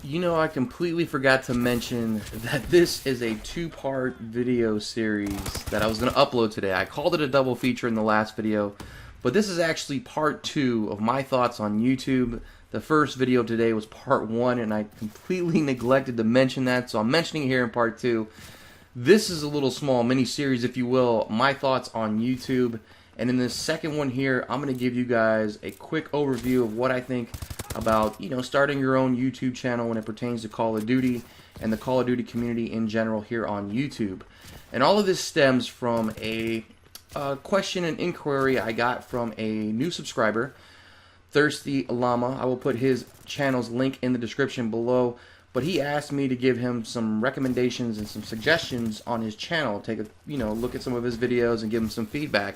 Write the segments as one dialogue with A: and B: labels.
A: You know, I completely forgot to mention that this is a two-part video series that I was going to upload today. I called it a double feature in the last video, but this is actually part two of my thoughts on YouTube. The first video today was part one, and I completely neglected to mention that, so I'm mentioning it here in part two. This is a little small mini-series, if you will, my thoughts on YouTube. And in this second one here, I'm going to give you guys a quick overview of what I think about, starting your own YouTube channel when it pertains to Call of Duty and the Call of Duty community in general here on YouTube. And all of this stems from a question and inquiry I got from a new subscriber, Thirsty Llama. I will put his channel's link in the description below. But he asked me to give him some recommendations and some suggestions on his channel. Take a look at some of his videos and give him some feedback,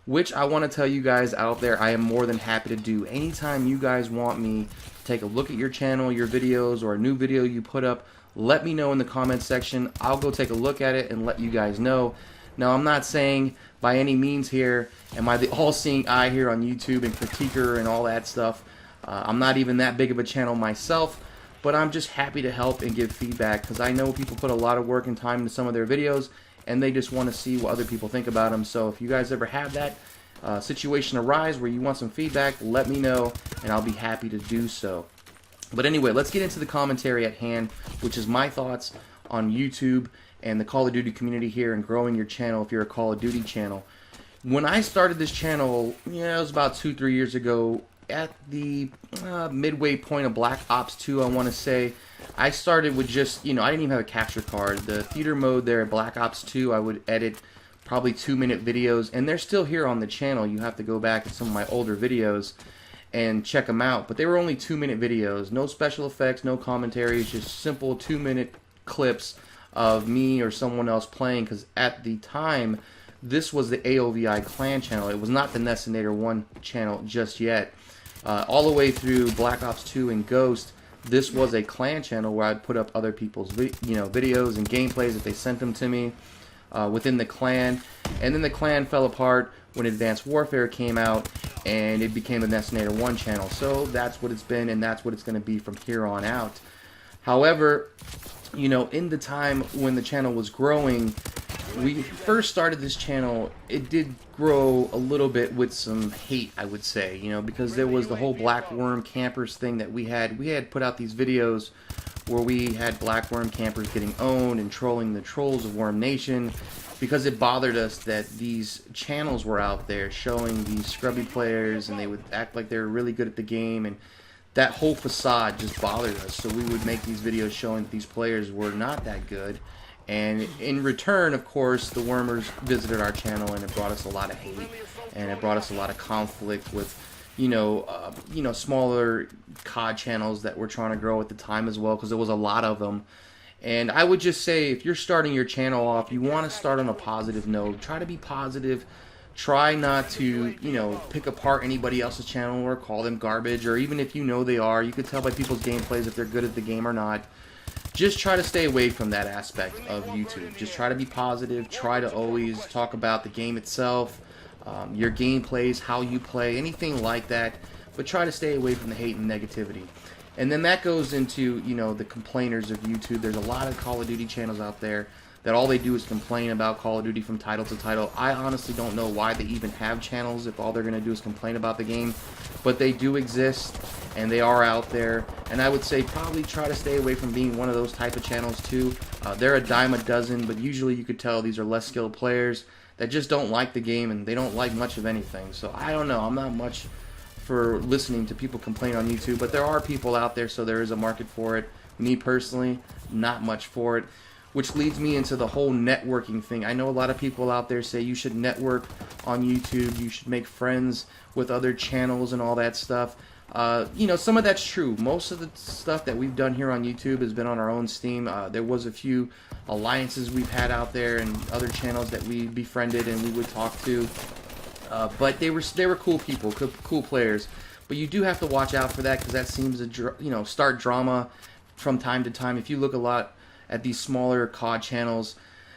A: which I want to tell you guys out there I am more than happy to do. Anytime you guys want me to take a look at your channel, your videos, or a new video you put up, let me know in the comments section. I'll go take a look at it and let you guys know. Now, I'm not saying by any means here am I the all-seeing eye here on YouTube and critiquer and all that stuff. I'm not even that big of a channel myself, but I'm just happy to help and give feedback because I know people put a lot of work and time into some of their videos, and they just want to see what other people think about them. So if you guys ever have that situation arise where you want some feedback, let me know, and I'll be happy to do so. But anyway, let's get into the commentary at hand, which is my thoughts on YouTube and the Call of Duty community here and growing your channel if you're a Call of Duty channel. When I started this channel, it was about 2-3 years ago, at the midway point of Black Ops 2, I want to say. I started with just, I didn't even have a capture card. The theater mode there at Black Ops 2, I would edit probably 2-minute videos, and they're still here on the channel. You have to go back to some of my older videos and check them out. But they were only 2-minute videos. No special effects, no commentaries, just simple 2-minute clips of me or someone else playing, because at the time, this was the AOVI clan channel. It was not the Nessinator 1 channel just yet. All the way through Black Ops 2 and Ghost, this was a clan channel where I'd put up other people's videos and gameplays if they sent them to me within the clan. And then the clan fell apart when Advanced Warfare came out, and it became the Nessinator 1 channel. So that's what it's been, and that's what it's going to be from here on out. However, in the time when the channel was growing, we first started this channel, it did grow a little bit with some hate, I would say, because there was the whole Black Worm campers thing that we had. We had put out these videos where we had Black Worm campers getting owned and trolling the trolls of Worm Nation, because it bothered us that these channels were out there showing these scrubby players, and they would act like they were really good at the game, and that whole facade just bothered us. So we would make these videos showing that these players were not that good. And in return, of course, the Wormers visited our channel, and it brought us a lot of hate, and it brought us a lot of conflict with, smaller COD channels that were trying to grow at the time as well, because there was a lot of them. And I would just say, if you're starting your channel off, you want to start on a positive note. Try to be positive. Try not to, pick apart anybody else's channel or call them garbage, or even if they are, you could tell by people's gameplays if they're good at the game or not. Just try to stay away from that aspect of YouTube. Just try to be positive. Try to always talk about the game itself, your gameplays, how you play, anything like that. But try to stay away from the hate and negativity. And then that goes into, the complainers of YouTube. There's a lot of Call of Duty channels out there that all they do is complain about Call of Duty from title to title. I honestly don't know why they even have channels if all they're going to do is complain about the game. But they do exist, and they are out there. And I would say probably try to stay away from being one of those type of channels too. They're a dime a dozen, but usually you could tell these are less skilled players that just don't like the game, and they don't like much of anything. So I don't know. I'm not much for listening to people complain on YouTube, but there are people out there, so there is a market for it. Me personally, not much for it. Which leads me into the whole networking thing. I know a lot of people out there say you should network on YouTube, you should make friends with other channels and all that stuff. Some of that's true. Most of the stuff that we've done here on YouTube has been on our own steam. There was a few alliances we've had out there and other channels that we befriended and we would talk to. But they were cool people, cool players. But you do have to watch out for that, because that seems to start drama from time to time. If you look a lot at these smaller COD channels,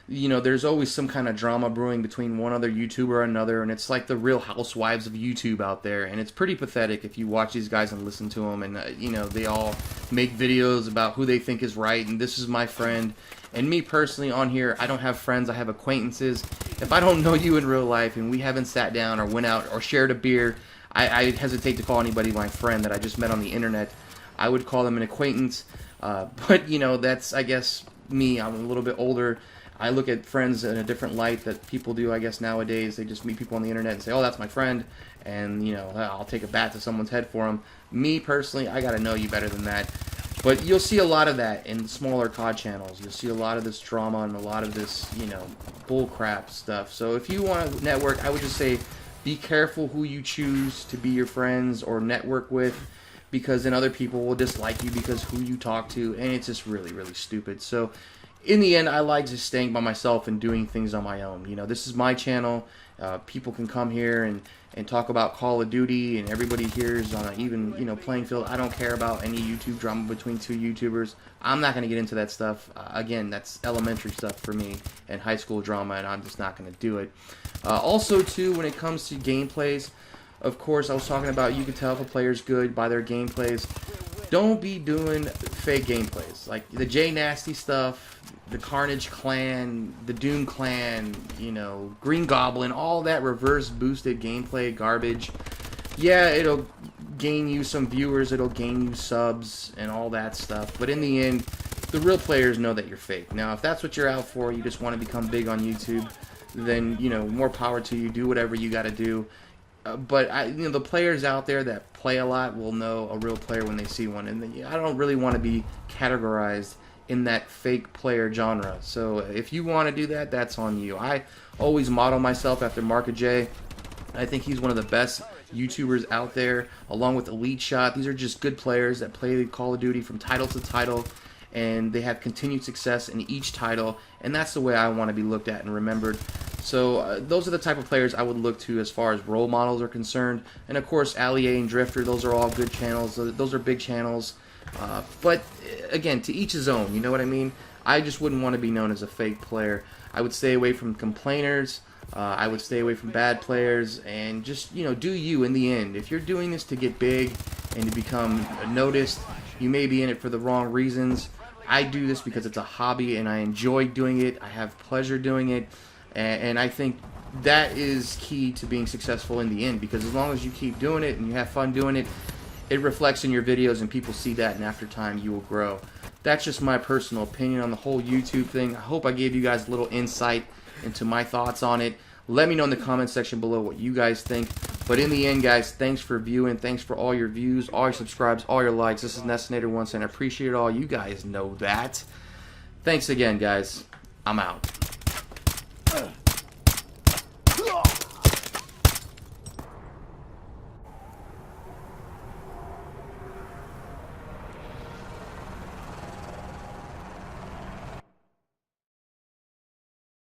A: there's always some kind of drama brewing between one other YouTuber or another, and it's like the Real Housewives of YouTube out there, and it's pretty pathetic if you watch these guys and listen to them, and they all make videos about who they think is right, and this is my friend. And me personally on here, I don't have friends, I have acquaintances. If I don't know you in real life and we haven't sat down or went out or shared a beer, I hesitate to call anybody my friend that I just met on the internet. I would call them an acquaintance, but that's, I guess, me. I'm a little bit older. I look at friends in a different light that people do, I guess, nowadays. They just meet people on the internet and say, oh, that's my friend, and, I'll take a bat to someone's head for them. Me, personally, I got to know you better than that. But you'll see a lot of that in smaller COD channels. You'll see a lot of this drama and a lot of this, bull crap stuff. So if you want to network, I would just say be careful who you choose to be your friends or network with, because then other people will dislike you because who you talk to, and it's just really, really stupid. So in the end, I like just staying by myself and doing things on my own. This is my channel. People can come here and talk about Call of Duty, and everybody here is on an even, playing field. I don't care about any YouTube drama between two YouTubers. I'm not going to get into that stuff. Again, that's elementary stuff for me and high school drama, and I'm just not going to do it. Also, too, when it comes to gameplays, of course, I was talking about you can tell if a player's good by their gameplays. Don't be doing fake gameplays like the J Nasty stuff, the Carnage Clan, the Doom Clan, Green Goblin, all that reverse boosted gameplay garbage. Yeah, it'll gain you some viewers, it'll gain you subs and all that stuff, but in the end, the real players know that you're fake. Now, if that's what you're out for, you just want to become big on YouTube, then, more power to you. Do whatever you got to do. But the players out there that play a lot will know a real player when they see one, and I don't really want to be categorized in that fake player genre. So if you want to do that, that's on you. I always model myself after Marka J. I think he's one of the best YouTubers out there, along with Elite Shot. These are just good players that play Call of Duty from title to title, and they have continued success in each title, and that's the way I want to be looked at and remembered. So those are the type of players I would look to as far as role models are concerned. And of course, Allie and Drifter, those are all good channels. Those are big channels. But again, to each his own, you know what I mean? I just wouldn't want to be known as a fake player. I would stay away from complainers. I would stay away from bad players, and just, do you in the end. If you're doing this to get big and to become noticed, you may be in it for the wrong reasons. I do this because it's a hobby and I enjoy doing it. I have pleasure doing it. And I think that is key to being successful in the end, because as long as you keep doing it and you have fun doing it, it reflects in your videos and people see that, and after time you will grow. That's just my personal opinion on the whole YouTube thing. I hope I gave you guys a little insight into my thoughts on it. Let me know in the comment section below what you guys think. But in the end, guys, thanks for viewing. Thanks for all your views, all your subscribes, all your likes. This is Nestinator Once, and I appreciate it all. You guys know that. Thanks again, guys. I'm out.